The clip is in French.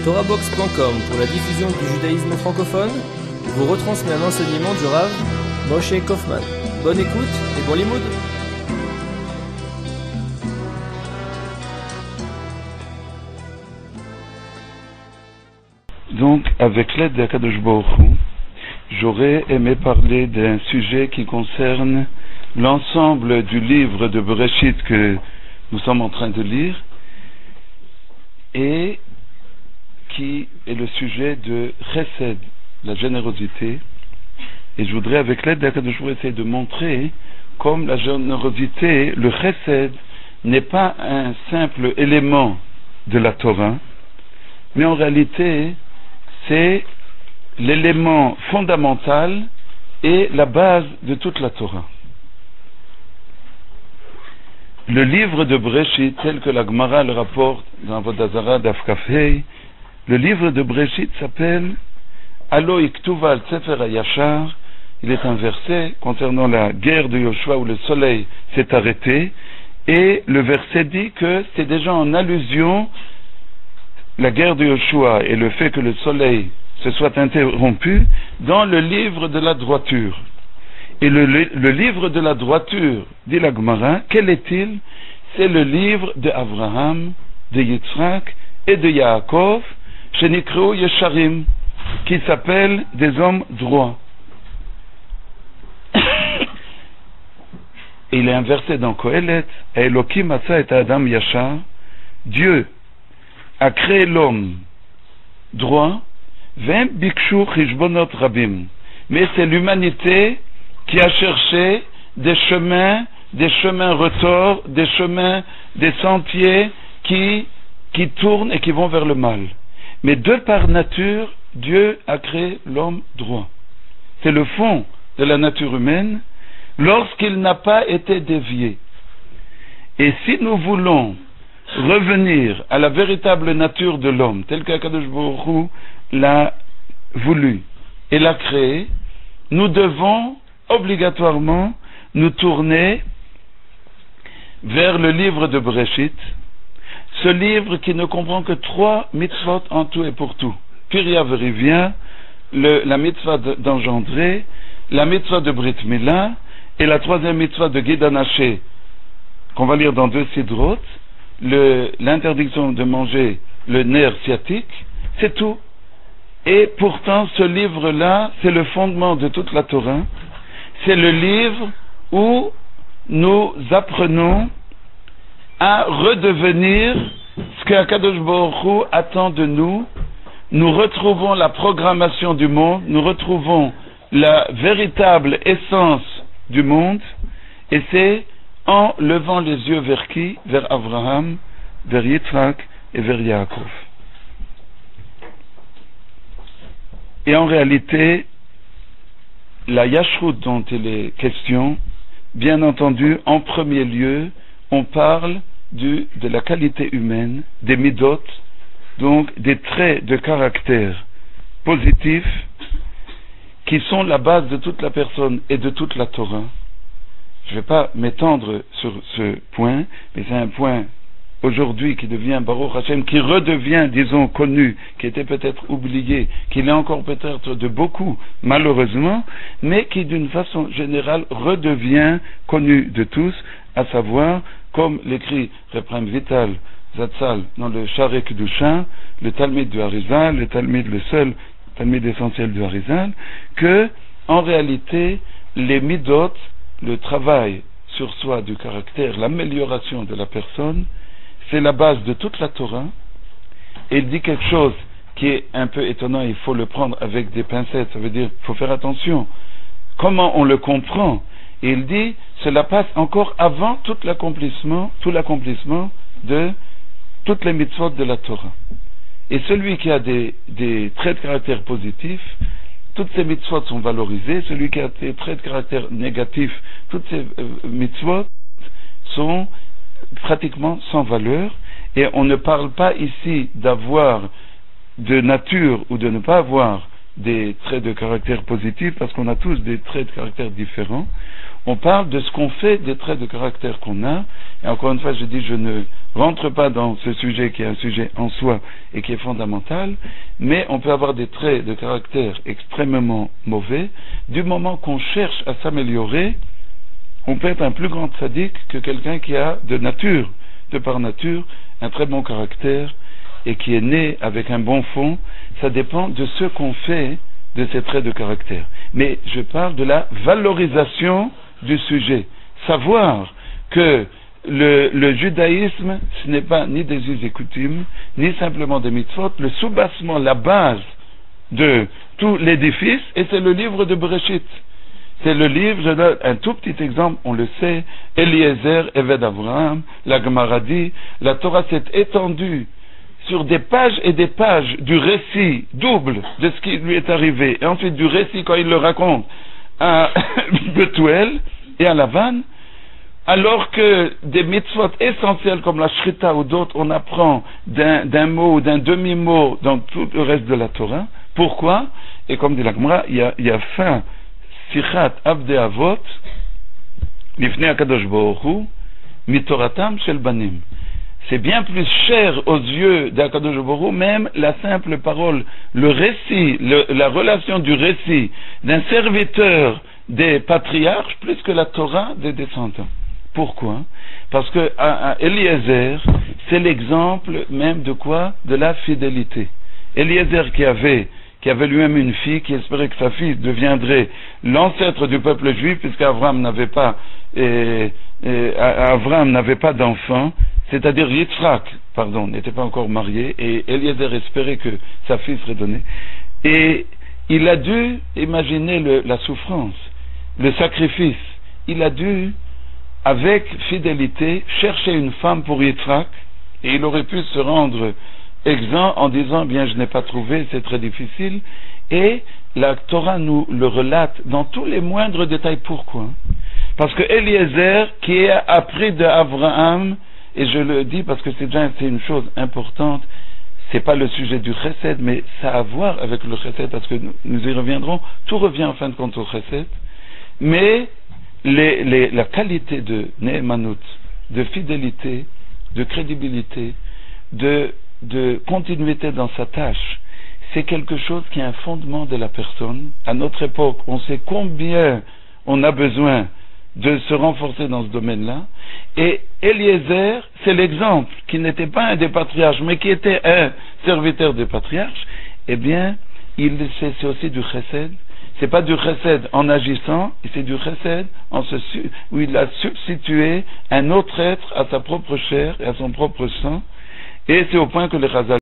TorahBox.com pour la diffusion du judaïsme francophone vous retransmet un enseignement du Rav Moshe Kaufman. Bonne écoute et bon limoud. Donc, avec l'aide d'Akadosh Baruch Hu, j'aurais aimé parler d'un sujet qui concerne l'ensemble du livre de Bereshit que nous sommes en train de lire et qui est le sujet de Chesed, la générosité. Et je voudrais, avec l'aide d'Akadosh Baruch Hu, essayer de montrer comme la générosité, le Chesed, n'est pas un simple élément de la Torah, mais en réalité, c'est l'élément fondamental et la base de toute la Torah. Le livre de Bereshit, tel que la Gemara le rapporte dans Avodah Zarah Daf Kaf Hei, le livre de Bereshit s'appelle Alo Iktuva al Sefer HaYashar. Il est un verset concernant la guerre de Yoshua où le soleil s'est arrêté, et le verset dit que c'est déjà en allusion la guerre de Yoshua et le fait que le soleil se soit interrompu dans le livre de la droiture. Et le livre de la droiture, dit la Gemara, quel est-il? C'est le livre de Abraham, de Yitzhak et de Yaakov, Shenikru Yesharim, qui s'appelle des hommes droits. Et il est inversé dans Kohelet, Elokim asa et Adam Yashar, Dieu a créé l'homme droit, Vem bikshu chishbonot rabim, mais c'est l'humanité qui a cherché des chemins retors, des chemins, des sentiers qui tournent et qui vont vers le mal. Mais de par nature, Dieu a créé l'homme droit. C'est le fond de la nature humaine lorsqu'il n'a pas été dévié. Et si nous voulons revenir à la véritable nature de l'homme, telle qu'Akadosh Baruch Hu l'a voulu et l'a créé, nous devons obligatoirement nous tourner vers le livre de Bereshit, ce livre qui ne comprend que 3 mitzvot en tout et pour tout. Piria Verivia, la mitzvah d'engendrer, la mitzvah de Brit Mila et la 3e mitzvah de Guidanaché, qu'on va lire dans 2 sidrot, l'interdiction de manger le nerf sciatique, c'est tout. Et pourtant, ce livre-là, c'est le fondement de toute la Torah. C'est le livre où nous apprenons à redevenir ce que Akadosh Baruch Hu attend de nous. Nous retrouvons la programmation du monde, nous retrouvons la véritable essence du monde, et c'est en levant les yeux vers qui? Vers Abraham, vers Yitzhak et vers Yaakov. Et en réalité, la Yashrut dont il est question, bien entendu, en premier lieu, on parle de la qualité humaine, des midot, donc des traits de caractère positifs qui sont la base de toute la personne et de toute la Torah. Je ne vais pas m'étendre sur ce point, mais c'est un point aujourd'hui qui devient Baruch Hashem, qui redevient, disons, connu, qui était peut-être oublié, qui l'est encore peut-être de beaucoup, malheureusement, mais qui d'une façon générale redevient connu de tous, à savoir, comme l'écrit Reprem Vital Zatzal dans le Sharei Kedusha, le Talmid du Harizal, le Talmid, le seul Talmid essentiel du Harizal, que, en réalité, les midot, le travail sur soi du caractère, l'amélioration de la personne, c'est la base de toute la Torah. Et il dit quelque chose qui est un peu étonnant, il faut le prendre avec des pincettes, ça veut dire il faut faire attention. Comment on le comprend? Et il dit, cela passe encore avant tout l'accomplissement de toutes les mitzvot de la Torah. Et celui qui a des traits de caractère positifs, toutes ces mitzvot sont valorisées. Celui qui a des traits de caractère négatifs, toutes ces mitzvot sont pratiquement sans valeur. Et on ne parle pas ici d'avoir de nature ou de ne pas avoir des traits de caractère positifs, parce qu'on a tous des traits de caractère différents. On parle de ce qu'on fait des traits de caractère qu'on a. Et encore une fois, je dis, je ne rentre pas dans ce sujet qui est un sujet en soi et qui est fondamental, mais on peut avoir des traits de caractère extrêmement mauvais. Du moment qu'on cherche à s'améliorer, on peut être un plus grand tzaddik que quelqu'un qui a de nature, de par nature, un très bon caractère et qui est né avec un bon fond. Ça dépend de ce qu'on fait de ces traits de caractère. Mais je parle de la valorisation du sujet. Savoir que le judaïsme, ce n'est pas ni des us et coutumes, ni simplement des mitzvot. Le soubassement, la base de tout l'édifice, et c'est le livre de Bereshit. C'est le livre, je donne un tout petit exemple, on le sait, Eliezer, Eved Avraham, la Gemara dit, la Torah s'est étendue sur des pages et des pages du récit double de ce qui lui est arrivé, et ensuite du récit quand il le raconte à Betuel et à Lavan, alors que des mitzvot essentiels comme la shrita ou d'autres, on apprend d'un mot ou d'un demi-mot dans tout le reste de la Torah. Pourquoi? Et comme dit la Gemara, il y a fin Sichat Abdei Avot Lifnei HaKadosh Baruch Hu Mitoratam Shel Banim. C'est bien plus cher aux yeux d'Akadosh Baruch Hu, même la simple parole, le récit, la relation du récit d'un serviteur des patriarches plus que la Torah des descendants. Pourquoi? Parce que Eliezer, c'est l'exemple même de quoi? De la fidélité. Eliezer qui avait lui-même une fille, qui espérait que sa fille deviendrait l'ancêtre du peuple juif, puisqu'Abraham n'avait pas d'enfant, c'est-à-dire Yitzhak, n'était pas encore marié, et Eliezer espérait que sa fille serait donnée. Et il a dû imaginer la souffrance, le sacrifice. Il a dû, avec fidélité, chercher une femme pour Yitzhak, et il aurait pu se rendre exempt en disant, bien, je n'ai pas trouvé, c'est très difficile. Et la Torah nous le relate dans tous les moindres détails. Pourquoi? Parce que Eliezer, qui a appris d'Abraham, et je le dis parce que c'est une chose importante, c'est pas le sujet du chesed, mais ça a à voir avec le chesed, parce que nous y reviendrons, tout revient en fin de compte au chesed, mais la qualité de ne'emanut, de fidélité, de crédibilité, de continuité dans sa tâche, c'est quelque chose qui est un fondement de la personne. À notre époque, on sait combien on a besoin de se renforcer dans ce domaine-là, et Eliezer, c'est l'exemple, qui n'était pas un des patriarches, mais qui était un serviteur des patriarches. Eh bien, c'est aussi du chesed. C'est pas du chesed en agissant, c'est du chesed où il a substitué un autre être à sa propre chair et à son propre sang, et c'est au point que les Chazal